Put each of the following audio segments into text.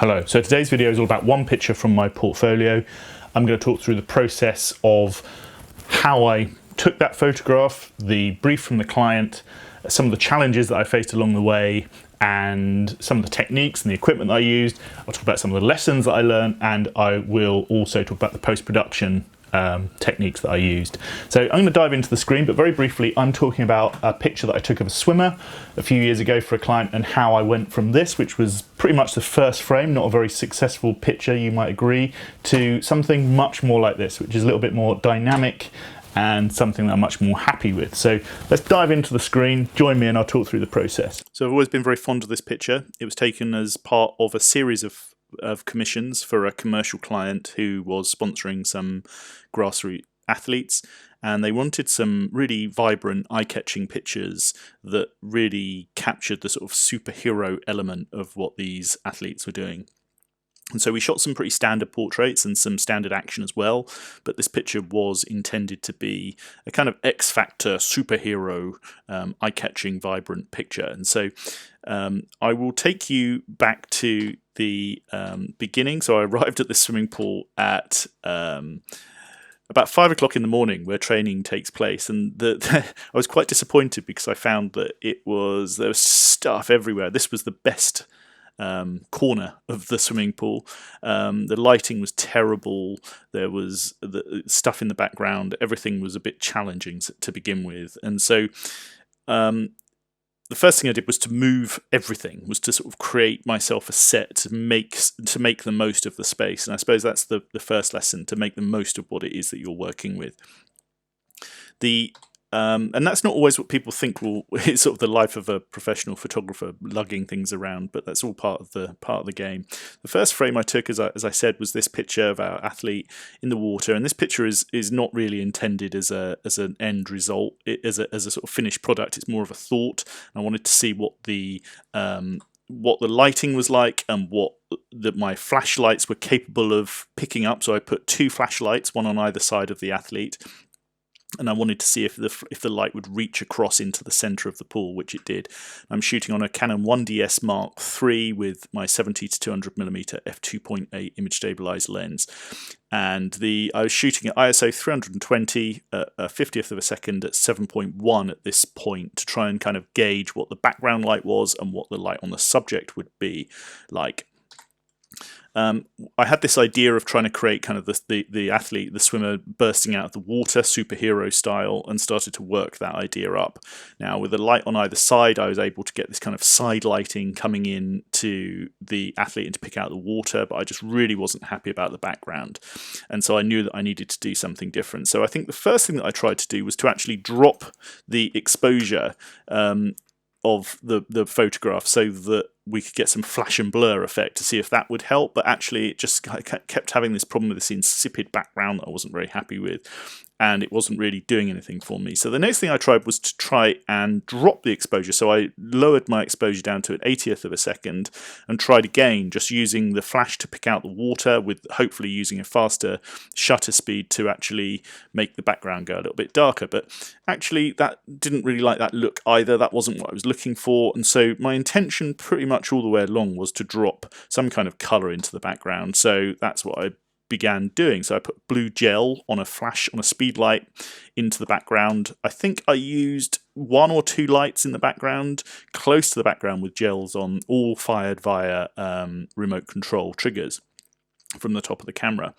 Hello, so today's video is all about one picture from my portfolio. I'm going to talk through the process of how I took that photograph, the brief from the client, some of the challenges that I faced along the way, and some of the techniques and the equipment that I used. I'll talk about some of the lessons that I learned, and I will also talk about the post-production techniques that I used. So I'm going to dive into the screen, but very briefly I'm talking about a picture that I took of a swimmer a few years ago for a client, and how I went from this, which was pretty much the first frame, not a very successful picture you might agree, to something much more like this, which is a little bit more dynamic and something that I'm much more happy with. So let's dive into the screen, join me and I'll talk through the process. So I've always been very fond of this picture. It was taken as part of a series of commissions for a commercial client who was sponsoring some grassroots athletes, and they wanted some really vibrant, eye-catching pictures that really captured the sort of superhero element of what these athletes were doing. And so we shot some pretty standard portraits and some standard action as well, but this picture was intended to be a kind of X-Factor superhero, eye-catching, vibrant picture. And so I will take you back to the beginning. So I arrived at the swimming pool at about 5 o'clock in the morning, where training takes place, and I was quite disappointed because I found that there was stuff everywhere. This was the best corner of the swimming pool. The lighting was terrible. There was the stuff in the background. Everything was a bit challenging to begin with, and so the first thing I did was to move everything, was to sort of create myself a set to make the most of the space. And I suppose that's the first lesson, to make the most of what it is that you're working with. And that's not always what people think is sort of the life of a professional photographer, lugging things around, but that's all part of the game. The first frame I took, as I said, was this picture of our athlete in the water, and this picture is not really intended as an end result, as a sort of finished product. It's more of a thought. I wanted to see what the lighting was like, and what my flashlights were capable of picking up. So I put 2 flashlights, one on either side of the athlete, and I wanted to see if the light would reach across into the center of the pool, which it did. I'm shooting on a Canon 1DS Mark III with my 70 to 200mm f2.8 image stabilized lens, and I was shooting at ISO 320 at a 50th of a second at 7.1 at this point, to try and kind of gauge what the background light was and what the light on the subject would be like. I had this idea of trying to create kind of the athlete, the swimmer, bursting out of the water, superhero style, and started to work that idea up. Now, with the light on either side, I was able to get this kind of side lighting coming in to the athlete and to pick out the water, but I just really wasn't happy about the background. And so I knew that I needed to do something different. So I think the first thing that I tried to do was to actually drop the exposure of the photograph, so that we could get some flash and blur effect, to see if that would help. But actually it just kept having this problem with this insipid background that I wasn't very happy with, and it wasn't really doing anything for me. So the next thing I tried was to try and drop the exposure. So I lowered my exposure down to an 80th of a second and tried again, just using the flash to pick out the water, with hopefully using a faster shutter speed to actually make the background go a little bit darker. But actually that didn't really like that look either. That wasn't what I was looking for. And so my intention pretty much all the way along was to drop some kind of color into the background. So that's what I began doing. So I put blue gel on a flash, on a speed light, into the background. I think I used 1 or 2 lights in the background, close to the background, with gels on, all fired via remote control triggers from the top of the camera.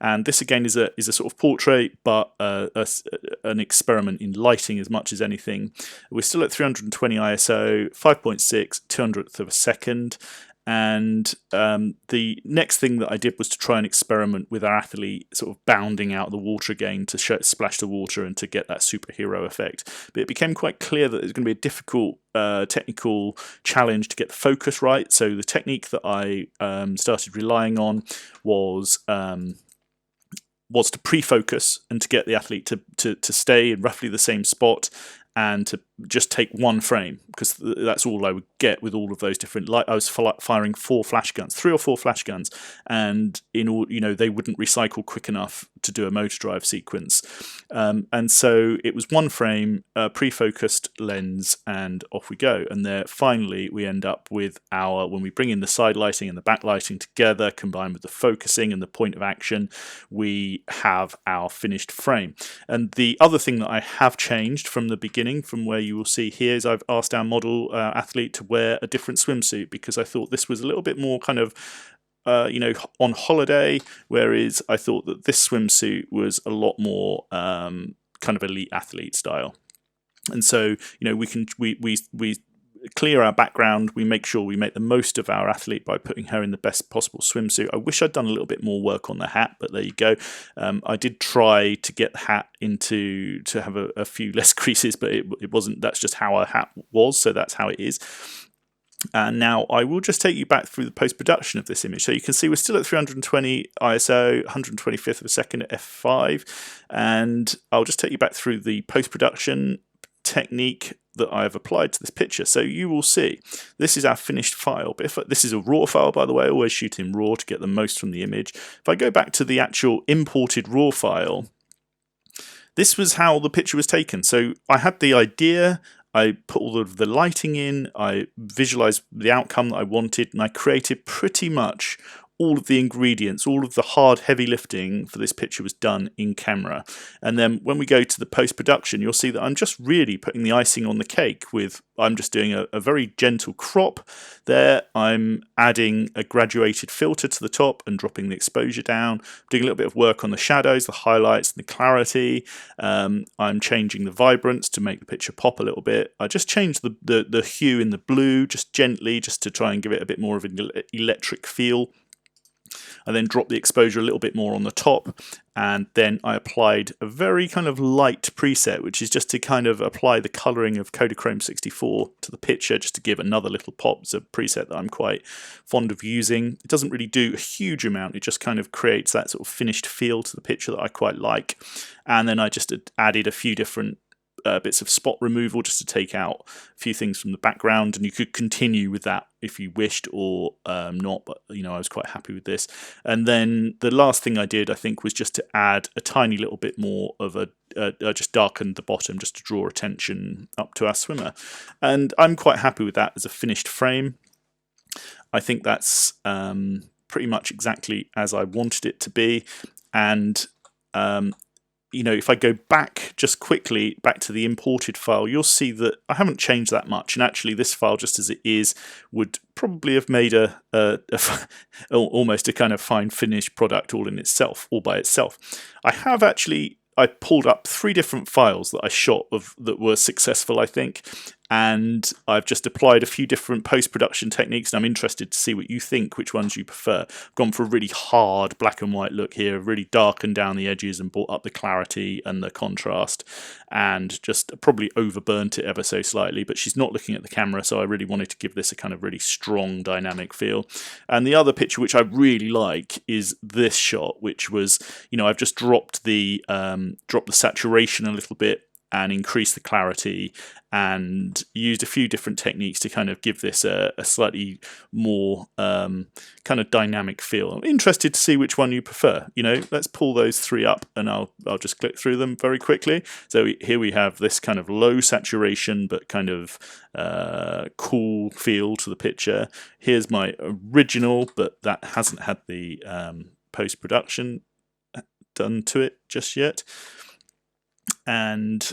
And this again is a sort of portrait, but an experiment in lighting as much as anything. We're still at 320 ISO, 5.6, 200th of a second. And the next thing that I did was to try and experiment with our athlete sort of bounding out of the water again, to splash the water and to get that superhero effect. But it became quite clear that it's going to be a difficult technical challenge to get the focus right. So the technique that I started relying on was to pre-focus and to get the athlete to stay in roughly the same spot, and to just take one frame, because that's all I would get with all of those different light. I was firing 4 flash guns, 3 or 4 flash guns, and in all, they wouldn't recycle quick enough to do a motor drive sequence, and so it was one frame, pre-focused lens, and off we go. And there, finally, we end up with when we bring in the side lighting and the back lighting together, combined with the focusing and the point of action, we have our finished frame. And the other thing that I have changed from the beginning, from where you will see here, is I've asked our model athlete to wear a different swimsuit, because I thought this was a little bit more kind of on holiday, whereas I thought that this swimsuit was a lot more kind of elite athlete style. And so we clear our background, we make sure we make the most of our athlete by putting her in the best possible swimsuit. I wish I'd done a little bit more work on the hat, but there you go. I did try to get the hat to have a few less creases, but it wasn't. That's just how our hat was, so that's how it is. And now I will just take you back through the post-production of this image. So you can see we're still at 320 ISO, 125th of a second at f5, and I'll just take you back through the post-production technique that I have applied to this picture. So you will see this is our finished file. But this is a raw file, by the way. I always shoot in raw to get the most from the image. If I go back to the actual imported raw file, this was how the picture was taken. So I had the idea, I put all of the lighting in, I visualized the outcome that I wanted, and I created pretty much all of the ingredients, all of the hard, heavy lifting for this picture was done in camera. And then when we go to the post-production, you'll see that I'm just really putting the icing on the cake I'm just doing a very gentle crop there. I'm adding a graduated filter to the top and dropping the exposure down, doing a little bit of work on the shadows, the highlights, and the clarity. I'm changing the vibrance to make the picture pop a little bit. I just changed the hue in the blue, just gently, just to try and give it a bit more of an electric feel. I then dropped the exposure a little bit more on the top, and then I applied a very kind of light preset, which is just to kind of apply the colouring of Kodachrome 64 to the picture, just to give another little pop. It's a preset that I'm quite fond of using. It doesn't really do a huge amount, it just kind of creates that sort of finished feel to the picture that I quite like. And then I just added a few different bits of spot removal just to take out a few things from the background, and you could continue with that if you wished or not, but I was quite happy with this. And then the last thing I did, I think, was just to add a tiny little bit more of I just darkened the bottom just to draw attention up to our swimmer, and I'm quite happy with that as a finished frame. I think that's pretty much exactly as I wanted it to be. And if I go back just quickly back to the imported file, you'll see that I haven't changed that much. And actually this file, just as it is, would probably have made almost a kind of fine finished product all by itself. I pulled up 3 different files that I shot that were successful, I think, and I've just applied a few different post-production techniques, and I'm interested to see what you think, which ones you prefer. I've gone for a really hard black and white look here, really darkened down the edges and brought up the clarity and the contrast, and just probably overburnt it ever so slightly, but she's not looking at the camera, so I really wanted to give this a kind of really strong dynamic feel. And the other picture which I really like is this shot, which was, I've just dropped the saturation a little bit and increased the clarity and used a few different techniques to kind of give this a slightly more kind of dynamic feel. I'm interested to see which one you prefer. Let's pull those 3 up and I'll just click through them very quickly. So here we have this kind of low saturation but kind of cool feel to the picture. Here's my original, but that hasn't had the post-production done to it just yet. And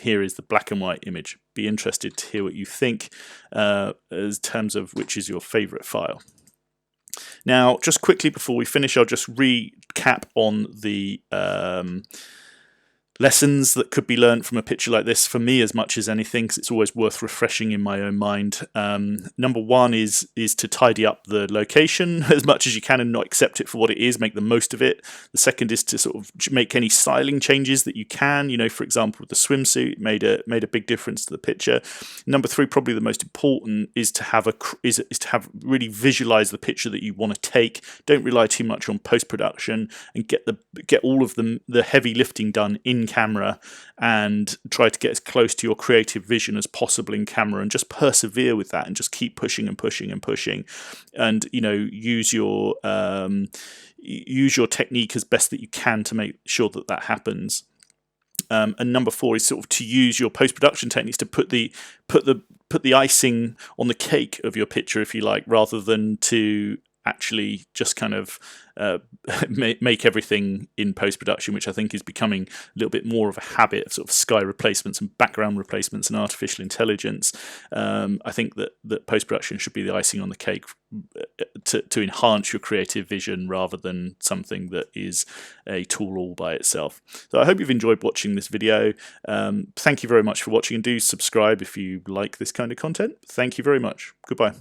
here is the black and white image. Be interested to hear what you think in terms of which is your favourite file. Now, just quickly before we finish, I'll just recap on the lessons that could be learned from a picture like this, for me as much as anything, because it's always worth refreshing in my own mind. Number 1 is to tidy up the location as much as you can and not accept it for what it is, make the most of it. The second is to sort of make any styling changes that you can. For example, with the swimsuit, made a big difference to the picture. Number 3, probably the most important, is to have really visualize the picture that you want to take. Don't rely too much on post-production, and get all of the heavy lifting done in in camera and try to get as close to your creative vision as possible in camera, and just persevere with that and just keep pushing and pushing and pushing, and use your technique as best that you can to make sure that that happens. And number 4 is sort of to use your post-production techniques to put the icing on the cake of your picture, if you like, rather than to actually just kind of make everything in post-production, which I think is becoming a little bit more of a habit of sort of sky replacements and background replacements and artificial intelligence. I think that post-production should be the icing on the cake to enhance your creative vision, rather than something that is a tool all by itself. So I hope you've enjoyed watching this video. Thank you very much for watching, and do subscribe if you like this kind of content. Thank you very much. Goodbye.